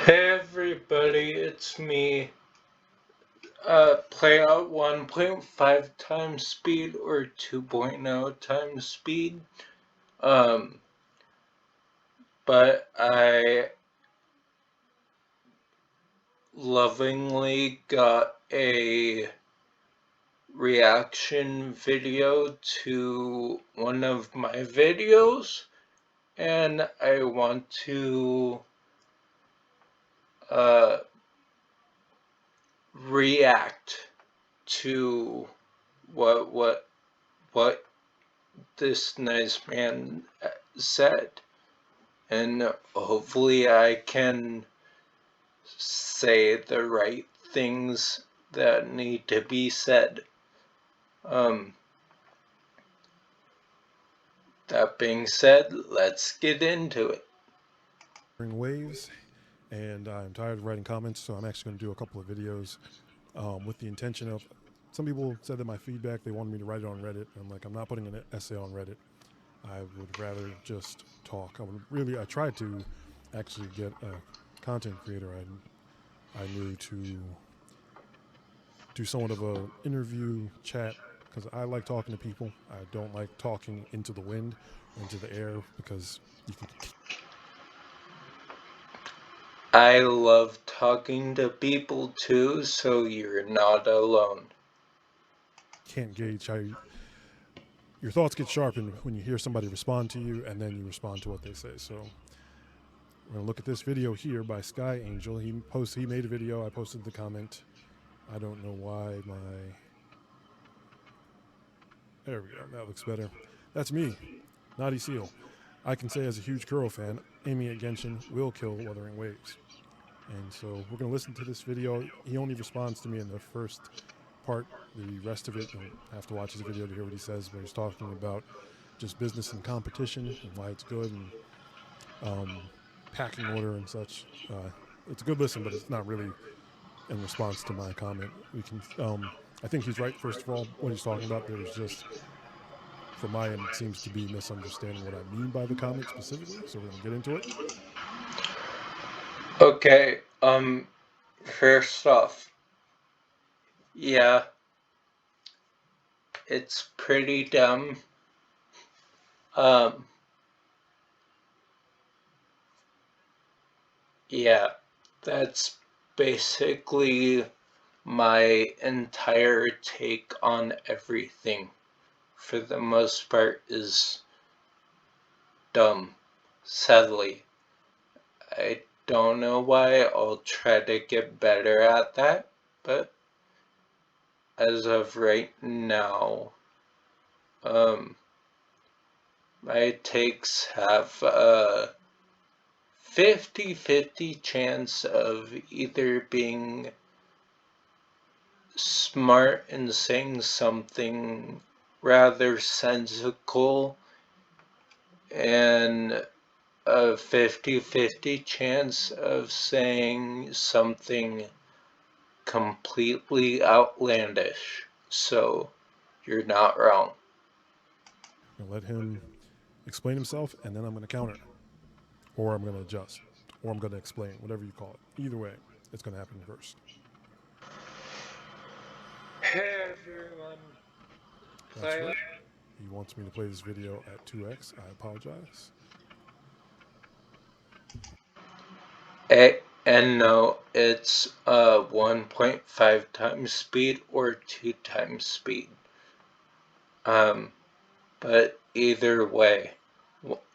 Hey everybody, it's me. Play out 1.5 times speed or 2.0 times speed. Um, but I lovingly got a reaction video to one of my videos, and I want to uh, react to what this nice man said, and hopefully I can say the right things that need to be said. Um, that being said, let's get into it. Waves, and I'm tired of writing comments, so I'm actually going to do a couple of videos with the intention of. Some people said that my feedback, they wanted me to write it on Reddit. I'm like, I'm not putting an essay on Reddit. I would rather just talk. I tried to actually get a content creator I knew to do somewhat of a interview chat because I like talking to people. I don't like talking into the wind or into the air because you I love talking to people too, so you're not alone. can't gauge how your thoughts get sharpened when you hear somebody respond to you and then you respond to what they say. So we're gonna look at this video here by Sky Angel. He made a video. I posted the comment. I don't know why there we go. That looks better. That's me, Naughty Seal. I can say as a huge Kuro fan, aiming at Genshin will kill Wuthering Waves. And so we're gonna listen to this video. He only responds to me in the first part. The rest of it, you'll have to watch his video to hear what he says. Where he's talking about just business and competition and why it's good and packing order and such. It's a good listen, but it's not really in response to my comment. We can. I think he's right. First of all, what he's talking about, there's just from my end, it seems to be misunderstanding what I mean by the comment specifically. So we're gonna get into it. Okay, first off, yeah, it's pretty dumb. Um, yeah, that's basically my entire take on everything, for the most part, is dumb. Sadly, I don't know why. I'll try to get better at that, but as of right now, um, my takes have a 50-50 chance of either being smart and saying something rather sensical, and a 50-50 chance of saying something completely outlandish. So you're not wrong. I'm gonna let him explain himself, and then I'm gonna counter, or I'm gonna adjust, or I'm gonna explain, whatever you call it. Either way, it's gonna happen first. Hey everyone, That's play. right. He wants me to play this video at 2x. I apologize. And no, it's 1.5 times speed or 2 times speed. Um, but either way,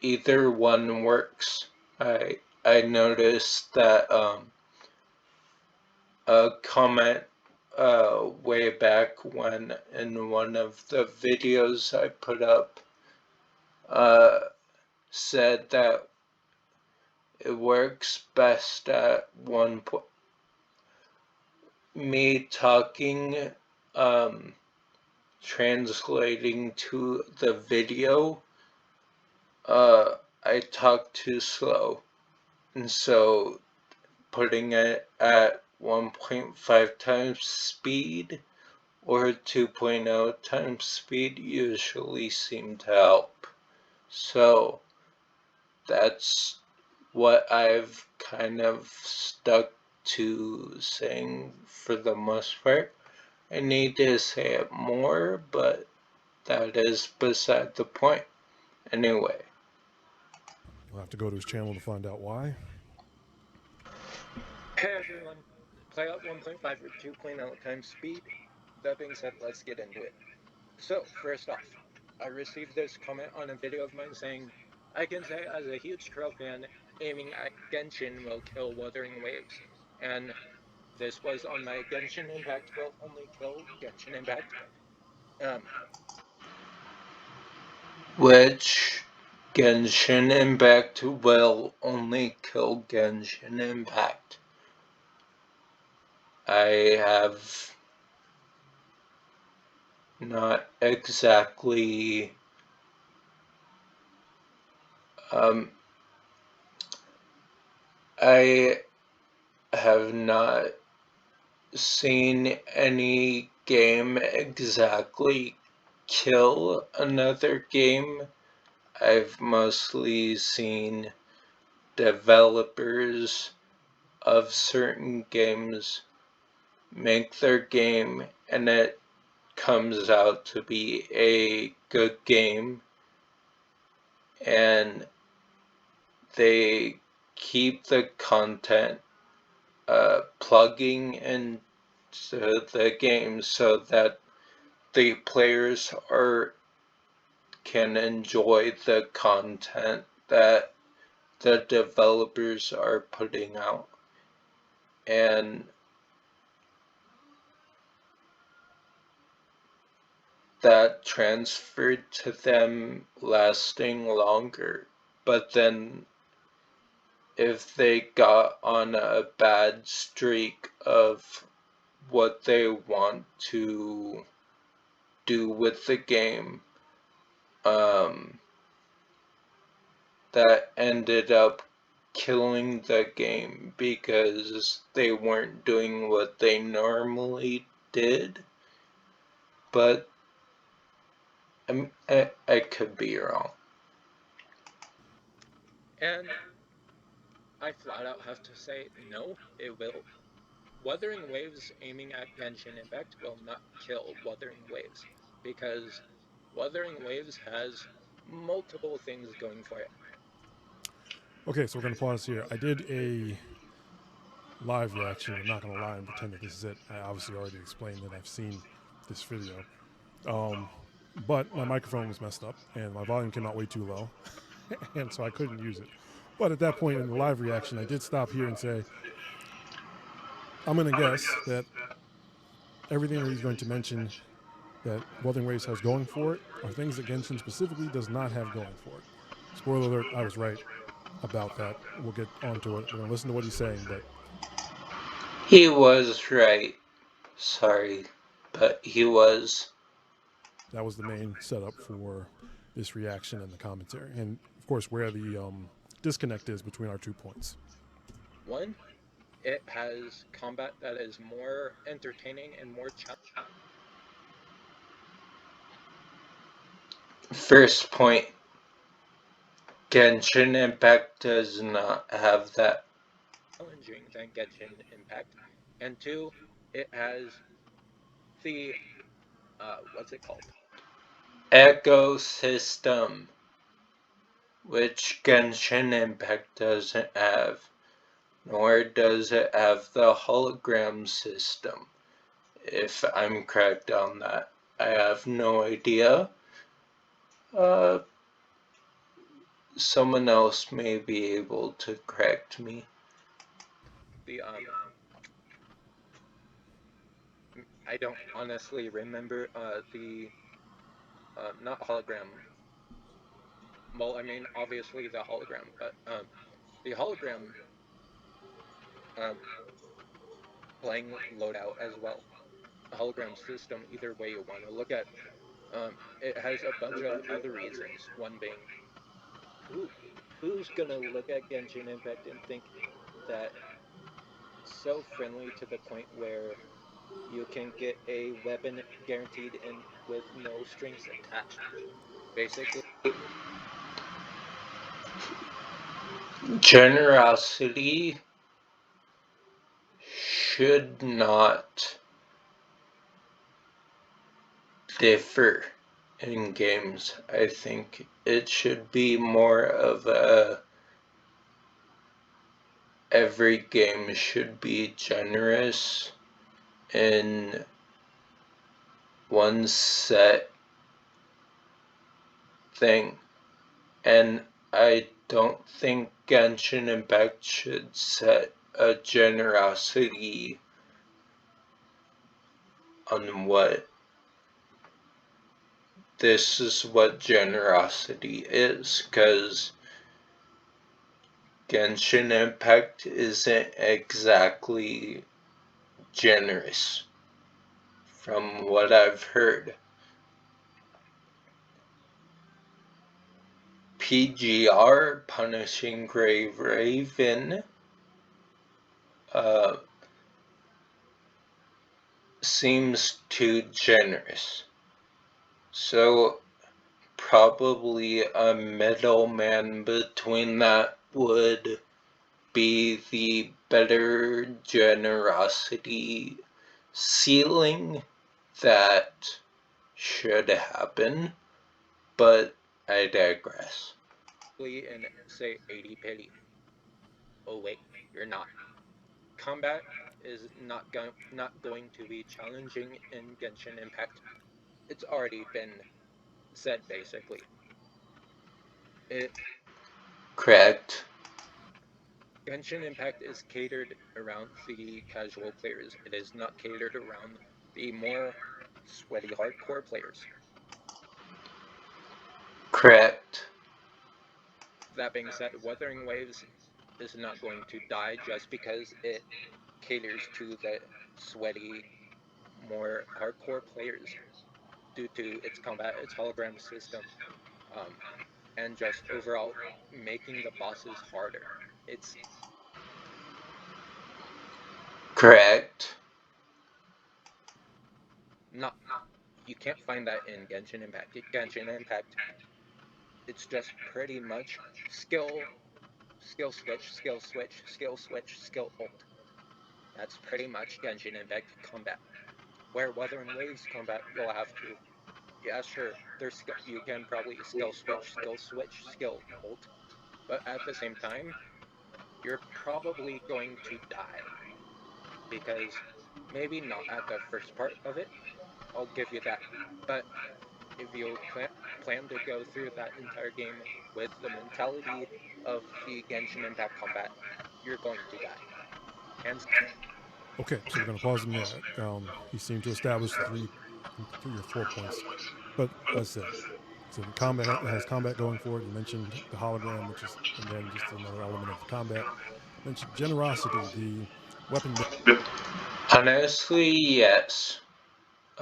either one works. I noticed that a comment way back when in one of the videos I put up uh, said that it works best at one point. Me talking, um, translating to the video, I talk too slow, and so putting it at 1.5 times speed or 2.0 times speed usually seem to help. So that's what I've kind of stuck to saying for the most part. I need to say it more, but that is beside the point. Anyway, I'll have to go to his channel to find out why. Hey everyone, play out 1.5 or 2.0 times speed. That being said, let's get into it. So, first off, I received this comment on a video of mine saying, I can say as a huge Crow fan, aiming at Genshin will kill Wuthering Waves. And this was on my Genshin Impact will only kill Genshin Impact. Um, which Genshin Impact will only kill Genshin Impact. I have not exactly I have not seen any game exactly kill another game. I've mostly seen developers of certain games make their game and it comes out to be a good game and they keep the content plugging into the game so that the players can enjoy the content that the developers are putting out. And that transferred to them lasting longer. But then if they got on a bad streak of what they want to do with the game, that ended up killing the game because they weren't doing what they normally did. But I could be wrong. and I flat out have to say, no, it will. Wuthering Waves aiming at Genshin Impact will not kill Wuthering Waves, because Wuthering Waves has multiple things going for it. Okay, so we're going to pause here. I did a live reaction. I'm not going to lie and pretend that this is it. I obviously already explained that I've seen this video. But my microphone was messed up and my volume came out way too low. And so I couldn't use it. But at that point in the live reaction, I did stop here and say, I'm going to guess that everything that he's going to mention that Wuthering Waves has going for it are things that Genshin specifically does not have going for it. Spoiler alert, I was right about that. We'll get onto it. We're going to listen to what he's saying, but He was right. Sorry, but he was. that was the main setup for this reaction and the commentary. And of course, where the disconnect is between our 2 points. One, it has combat that is more entertaining and more First point, Genshin Impact does not have that challenging than Genshin Impact. And two, it has the what's it called? ecosystem, which Genshin Impact doesn't have, nor does it have the hologram system, if I'm correct on that. I have no idea. Someone else may be able to correct me. The I don't honestly remember the not hologram. Well, I mean obviously the hologram, but the hologram um playing loadout as well. Hologram system, either way you want to look at, it has a bunch of other reasons. One being, who who's gonna look at Genshin Impact and think that it's so friendly to the point where you can get a weapon guaranteed and with no strings attached. Basically, Generosity should not differ in games. I think it should be more of a every game should be generous in one set thing. And I don't think Genshin Impact should set a generosity on what this is what generosity is, because Genshin Impact isn't exactly generous from what I've heard. PGR punishing Grave Raven seems too generous. So probably a middleman between that would be the better generosity ceiling that should happen, but I digress. In, say, 80 pity. Oh wait, you're not. Combat is not going to be challenging in Genshin Impact. It's already been said basically. It Correct. Genshin Impact is catered around the casual players. It is not catered around the more sweaty hardcore players. Correct. That being said, Wuthering Waves is not going to die just because it caters to the sweaty, more hardcore players due to its combat, its hologram system, um, and just overall making the bosses harder. It's Correct. not you can't find that in Genshin Impact. Genshin Impact, it's just pretty much skill switch, skill switch, skill switch, skill ult. That's pretty much Genshin Impact combat. Where Wuthering Waves combat, you'll have to, yeah, sure, you can probably skill switch, skill ult, but at the same time, you're probably going to die because maybe not at the first part of it. I'll give you that, but if you plan to go through that entire game with the mentality of the Genshin Impact combat, you're going to die. And Okay, so we're going to pause him there. He seemed to establish three or 4 points, but as I said, combat has combat going for it. You mentioned the hologram, which is again just another element of the combat. You mentioned generosity, the weapon Honestly, yes.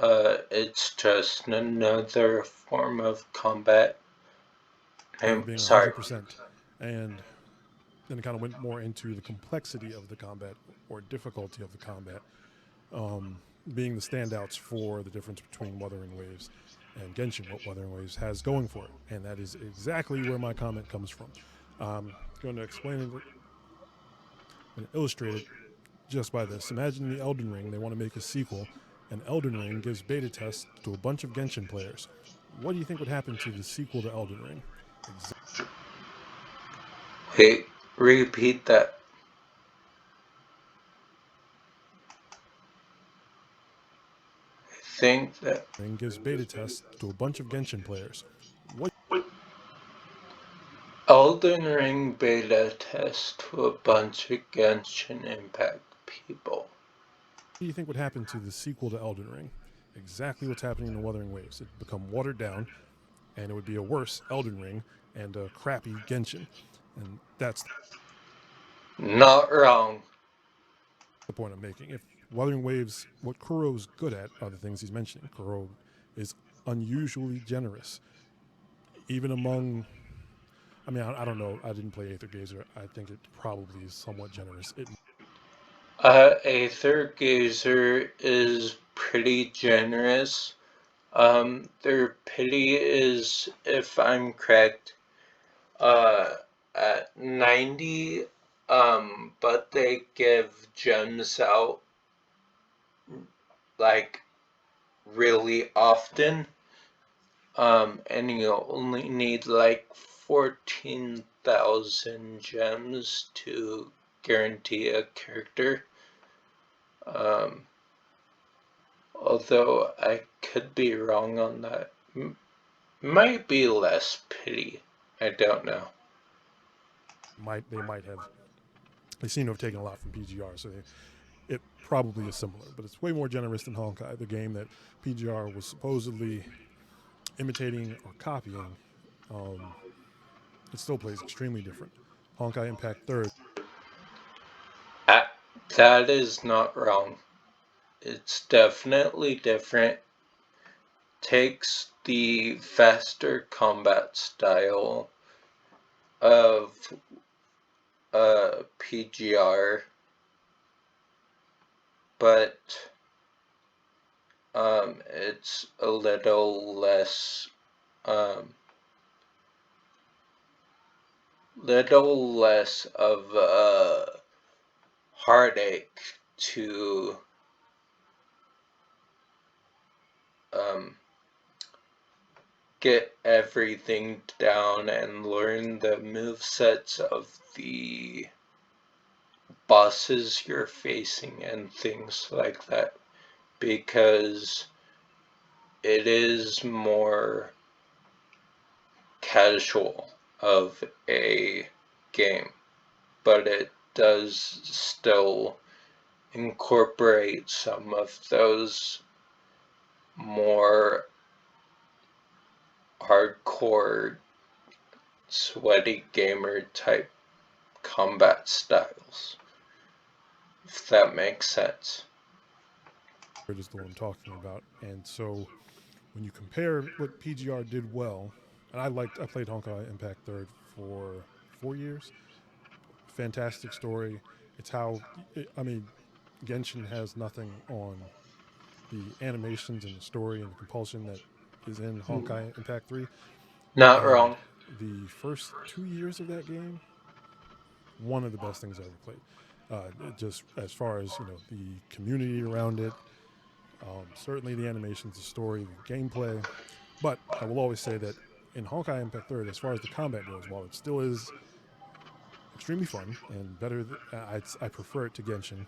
It's just another form of combat. I'm being sorry. 100%, and then it kind of went more into the complexity of the combat or difficulty of the combat, being the standouts for the difference between Wuthering Waves and Genshin, what Wuthering Waves has going for it. And that is exactly where my comment comes from. I'm going to explain it and illustrate it just by this. Imagine the Elden Ring, they want to make a sequel, and Elden Ring gives beta tests to a bunch of Genshin players. What do you think would happen to the sequel to Elden Ring? Hey, repeat that. I think that Ring gives beta tests to a bunch of Genshin players. What Elden Ring beta test to a bunch of Genshin Impact people. do you think would happen to the sequel to Elden Ring? Exactly what's happening in Wuthering Waves. It'd become watered down, and it would be a worse Elden Ring and a crappy Genshin. And that's Not wrong. the point I'm making. If Wuthering Waves, what Kuro's good at are the things he's mentioning. Kuro is unusually generous, even among. I mean, I don't know. I didn't play Aether Gazer. I think it probably is somewhat generous. Aether Gazer is pretty generous. Their pity is, if I'm correct, at 90, but they give gems out like really often. And you only need like 14,000 gems to guarantee a character. Although I could be wrong on that. Might be less pity. I don't know. They seem to have taken a lot from PGR, so it probably is similar, but it's way more generous than Honkai, the game that PGR was supposedly imitating or copying. It still plays extremely different. Honkai Impact Third. That is not wrong. It's definitely different. Takes the faster combat style of PGR, but it's a little less of a heartache to get everything down and learn the movesets of the bosses you're facing and things like that, because it is more casual of a game, but it does still incorporate some of those more hardcore, sweaty gamer type combat styles, if that makes sense. Is the one I'm talking about, and so when you compare what PGR did well, and I played Honkai Impact Third for 4 years. Fantastic story. It's how Genshin has nothing on the animations and the story and the compulsion that is in Honkai Impact 3. Not And wrong. the first 2 years of that game, one of the best things I ever played. Just as far as the community around it, certainly the animations, the story, the gameplay. But I will always say that in Honkai Impact Third, as far as the combat goes, while it still is extremely fun and better, I prefer it to Genshin.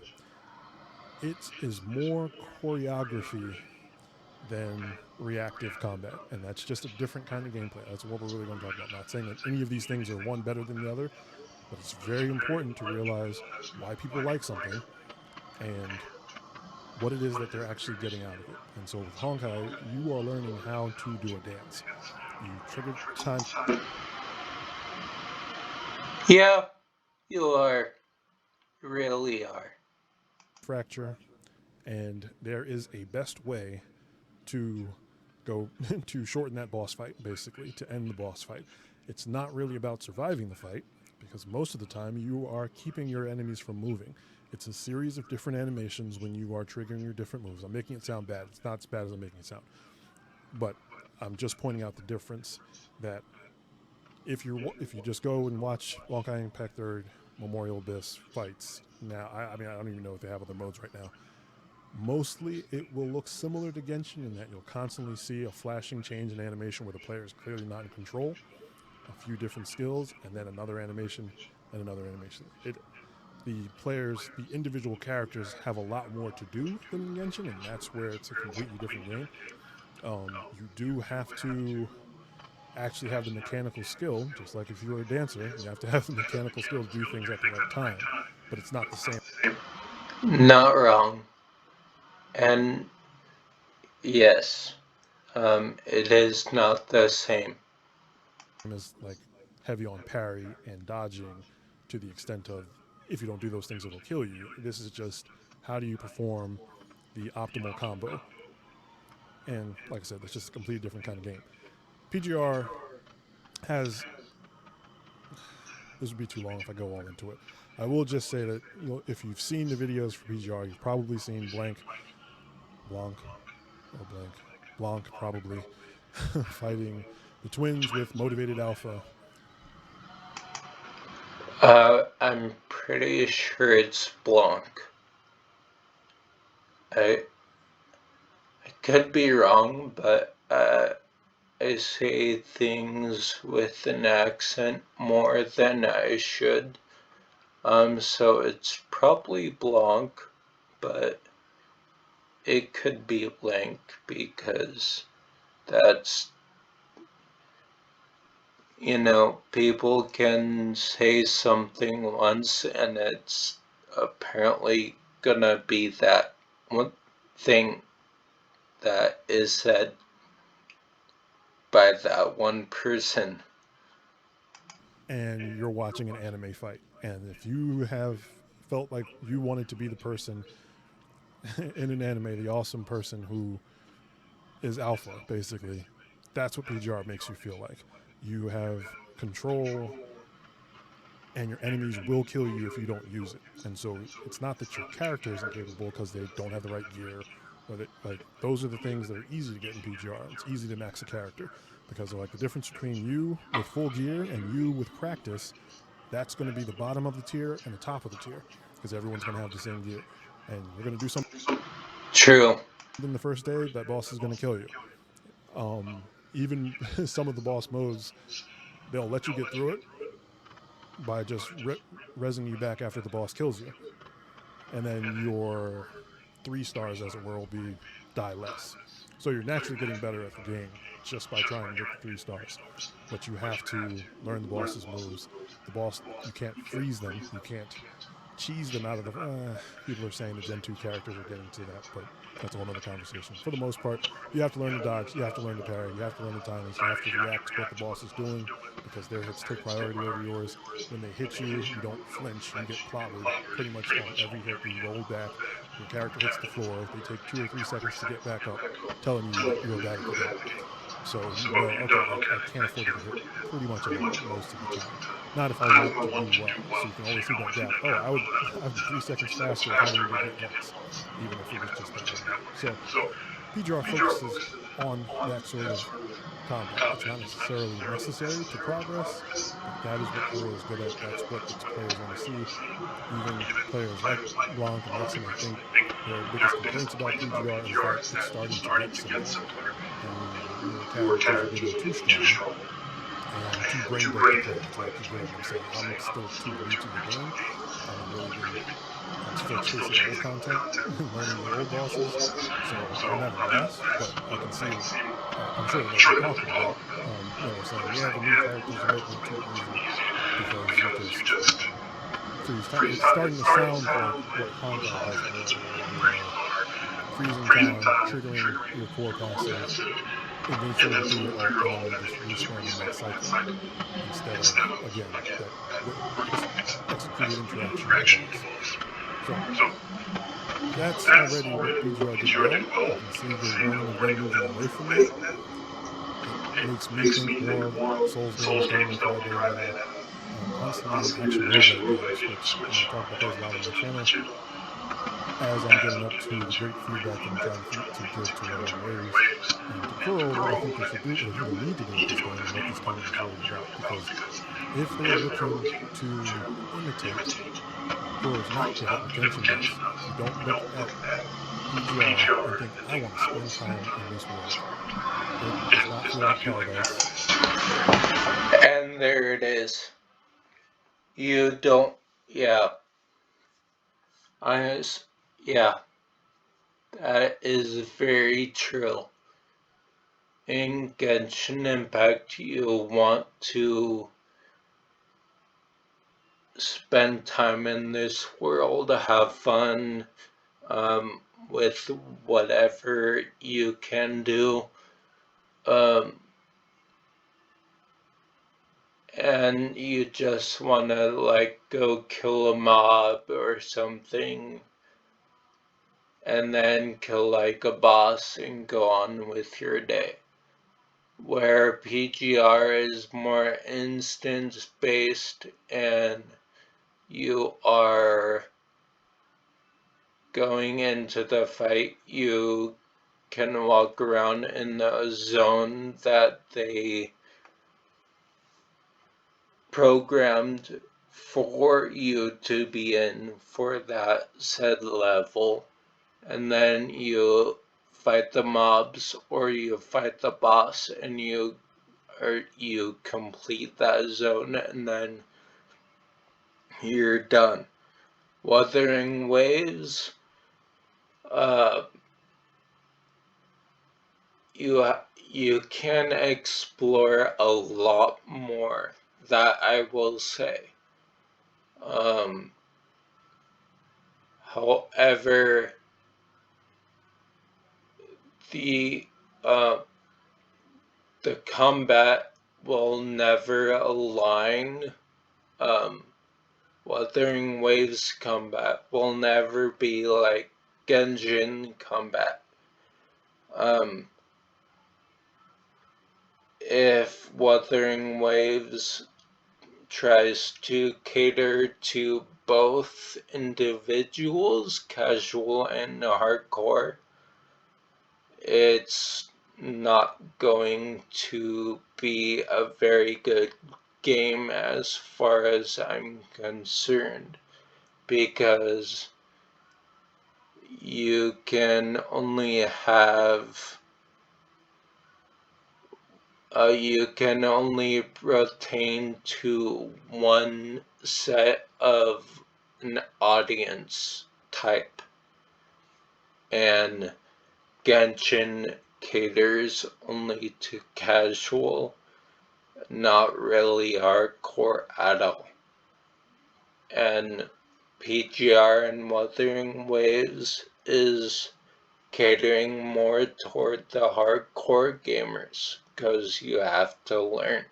It is more choreography than reactive combat, and that's just a different kind of gameplay. That's what we're really going to talk about. Not saying that any of these things are one better than the other, but it's very important to realize why people like something and what it is that they're actually getting out of it. And so with Honkai, you are learning how to do a dance. You trigger time. Yeah, you are. You really are. Fracture, and there is a best way to go to shorten that boss fight, basically, to end the boss fight. It's not really about surviving the fight, because most of the time you are keeping your enemies from moving. It's a series of different animations when you are triggering your different moves. I'm making it sound bad. It's not as bad as I'm making it sound. But I'm just pointing out the difference that if you just go and watch Honkai Impact Third, Memorial Abyss fights, now, I don't even know if they have other modes right now. Mostly it will look similar to Genshin in that you'll constantly see a flashing change in animation where the player is clearly not in control, a few different skills, and then another animation and another animation. The individual characters have a lot more to do than Genshin, and that's where it's a completely different game. You do have to actually have the mechanical skill, just like if you were a dancer, you have to have the mechanical skill to do things at the right time, but it's not the same. Not wrong. And yes, it is not the same. Is like heavy on parry and dodging to the extent of if you don't do those things, it'll kill you. This is just how do you perform the optimal combo. And like I said, it's just a completely different kind of game. PGR has, this would be too long if I go all into it. I will just say that if you've seen the videos for PGR, you've probably seen Blanc probably fighting the twins with Motivated Alpha. I'm pretty sure it's Blanc. could be wrong, but I say things with an accent more than I should. So it's probably Blanc, but it could be Blanc because that's, people can say something once and it's apparently gonna be that one thing that is said by that one person. And you're watching an anime fight. And if you have felt like you wanted to be the person in an anime, the awesome person who is alpha, basically, that's what PGR makes you feel like. You have control, and your enemies will kill you if you don't use it. And so it's not that your character isn't capable because they don't have the right gear, or that, like, those are the things that are easy to get in PGR. It's easy to max a character because, like, the difference between you with full gear and you with practice, that's going to be the bottom of the tier and the top of the tier because everyone's going to have the same gear. And you're going to do something True. the first day, that boss is going to kill you. Even some of the boss modes, they'll let you get through it by just resing you back after the boss kills you. And then your 3 stars, as it were, will be die less. So you're naturally getting better at the game just by trying to get the 3 stars. But you have to learn the boss's moves. The boss, you can't freeze them. You can't cheese them out of the. People are saying the Gen 2 characters are getting to that, but that's a whole other conversation. For the most part, you have to learn to dodge, you have to learn to parry, you have to learn the timings, you have to react to what the boss is doing because their hits take priority over yours. When they hit you, you don't flinch, you get clobbered pretty much on every hit. You roll back, your character hits the floor, they take 2 or 3 seconds to get back up, telling you you're about to go. So you know, okay, I can't afford to get hit pretty much anywhere most of the time. Not if I want to do well. So you can always see that gap. Oh, I'd be 3 seconds faster if I didn't get hit once, even if it was just that one hit. So PGR focuses on that sort of combat. It's not necessarily necessary to progress, but that is what Kuro is good at. That's what its players want to see. Even players like Blanc and Lexin, I think their biggest complaints about PGR is that it's starting to get similar and your characters are getting too strong and too brain dead to play. That's what I keep hearing them say. I'm still too new to the game. I'm still chasing old content, learning the old bosses. So I'm at a loss, but I can see that. I'm sure they know what they're talking about when they're saying, yeah, the new characters are making it too easy because you just freeze time. It's starting to sound like what Honkai does more, where you are freezing time, triggering your core passive, initiating through your ult, and then you're just respamming that cycle instead of, again, that executed interaction with the boss. So that's already what BGR did well. You can see the warning of them moving away from that. It makes me think more of Souls games, Devil May Cry, Bayonetta, honestly, even action roguelike games, which I'm going to talk about those a lot on my channel as I'm getting up to the great feedback that I'm trying to give to Wuthering Waves and to Kuro, what I think they should do, what I think they need to do with this game, and what this comment is really about. Because if they are looking to imitate, Kuro is not good at what Genshin does. You don't look at PGR and think, I want to spend time in this world. It does not feel like paradise. And there it is. You don't, yeah. Yeah, that is very true. In Genshin Impact, you want to spend time in this world, have fun with whatever you can do. Um, and you just want to, like, go kill a mob or something, and then kill, like, a boss and go on with your day. Where PGR is more instance-based and you are going into the fight, you can walk around in the zone that they programmed for you to be in for that said level, and then you fight the mobs or you fight the boss and you complete that zone and then you're done. Wuthering Waves, uh, you can explore a lot more. That I will say. However, the uh, the combat will never align. Wuthering Waves combat will never be like Genshin combat. If Wuthering Waves tries to cater to both individuals, casual and hardcore, it's not going to be a very good game as far as I'm concerned, because you can only have you can only pertain to one set of an audience type, and Genshin caters only to casual, not really hardcore at all. And PGR and Wuthering Waves is catering more toward the hardcore gamers, because you have to learn.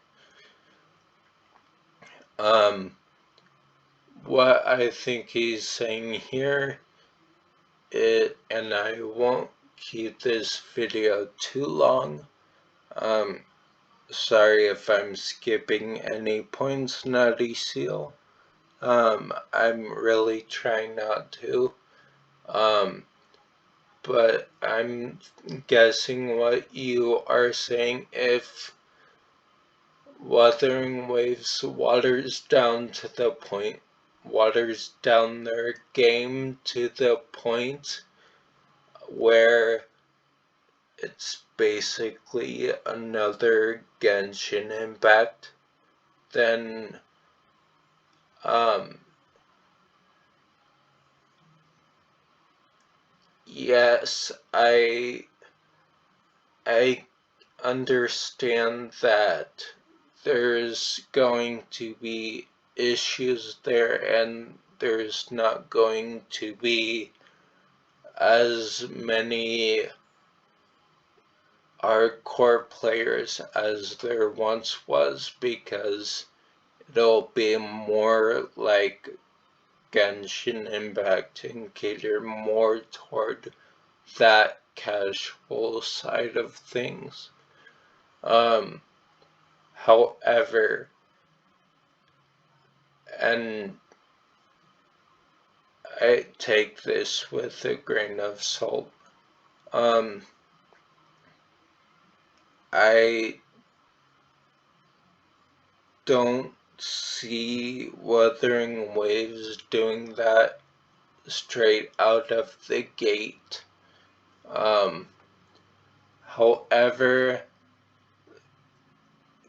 What I think he's saying here, and I won't keep this video too long. Sorry if I'm skipping any points, Nutty Seal. I'm really trying not to. But I'm guessing what you are saying, if Wuthering Waves waters down their game to the point where it's basically another Genshin Impact, then yes, I understand that there's going to be issues there, and there's not going to be as many hardcore players as there once was, because it'll be more like Genshin Impact and cater more toward that casual side of things. However, and I take this with a grain of salt, I don't see Wuthering Waves doing that straight out of the gate. However,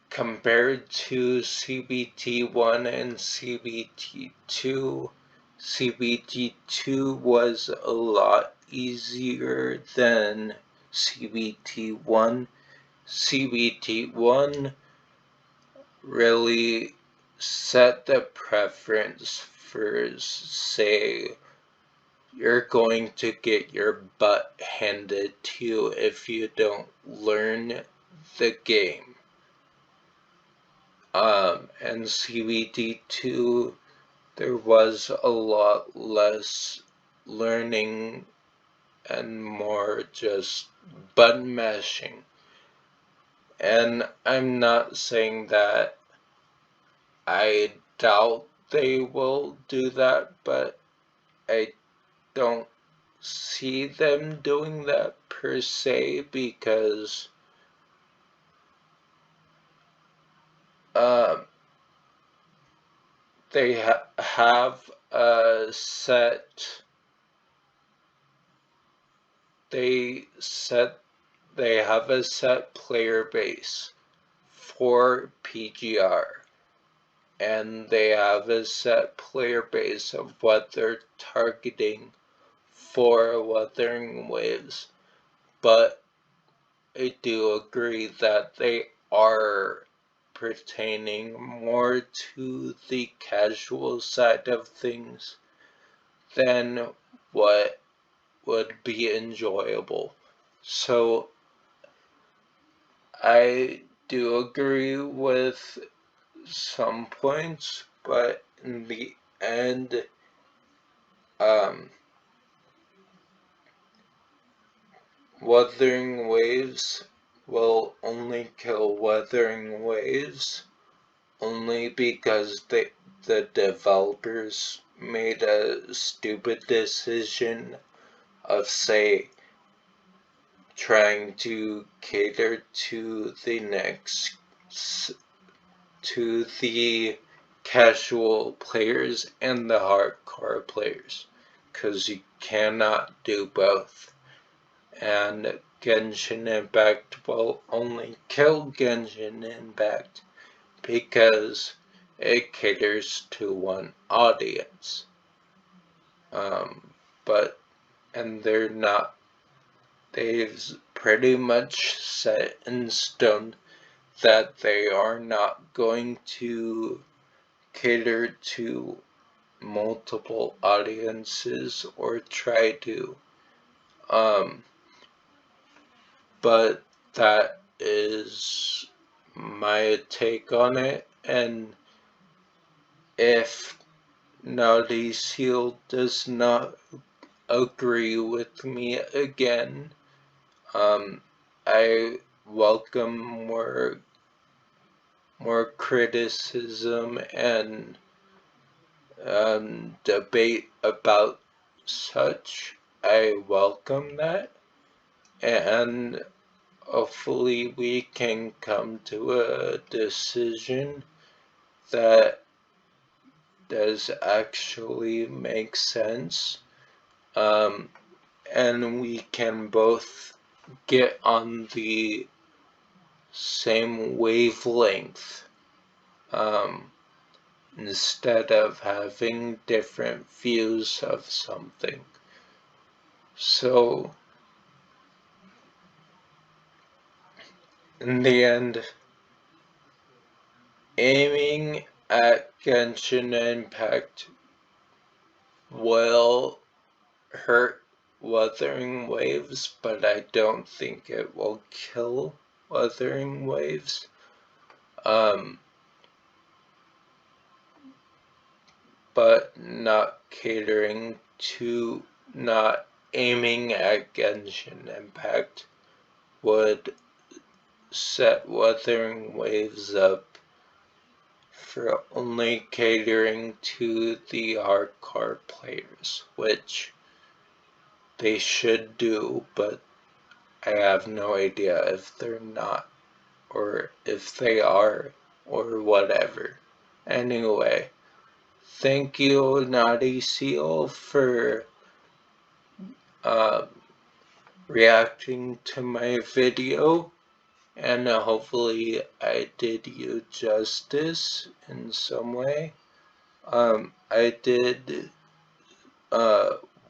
compared to CBT1 and CBT2, CBT2 was a lot easier than CBT1. CBT1 really set the preference for, say, you're going to get your butt handed to you if you don't learn the game. And CBT2, there was a lot less learning and more just button mashing. And I'm not saying that I doubt they will do that, but I don't see them doing that per se, because they have a set they have a set player base for PGR, and they have a set player base of what they're targeting for Wuthering Waves, but I do agree that they are pertaining more to the casual side of things than what would be enjoyable. So I do agree with some points, but in the end, Wuthering Waves will only kill Wuthering Waves only because the developers made a stupid decision of, say, trying to cater to the casual players and the hardcore players, because you cannot do both. And Genshin Impact will only kill Genshin Impact because it caters to one audience. And they've pretty much set in stone that they are not going to cater to multiple audiences or try to. But that is my take on it, and if Naughty Seal does not agree with me again, I welcome more criticism and debate about such. I welcome that, and hopefully we can come to a decision that does actually make sense, and we can both get on the same wavelength, instead of having different views of something. So, in the end, aiming at Genshin Impact will hurt Wuthering Waves, but I don't think it will kill Wuthering Waves. But not aiming at Genshin Impact would set Wuthering Waves up for only catering to the hardcore players, which they should do, but I have no idea if they're not, or if they are, or whatever. Anyway, thank you, Naughty Seal, for reacting to my video, and hopefully I did you justice in some way. I did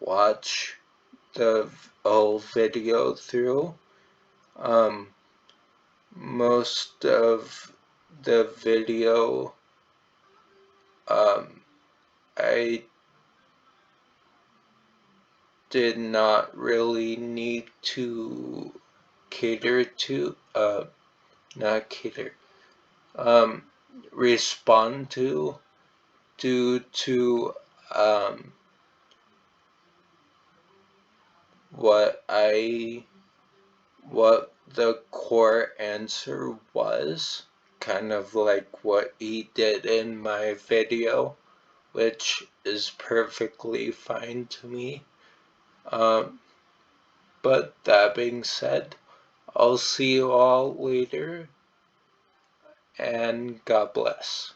watch the whole video through. Most of the video, I did not really need to respond to, due to what the core answer was, kind of like what he did in my video, which is perfectly fine to me. But that being said, I'll see you all later, and God bless.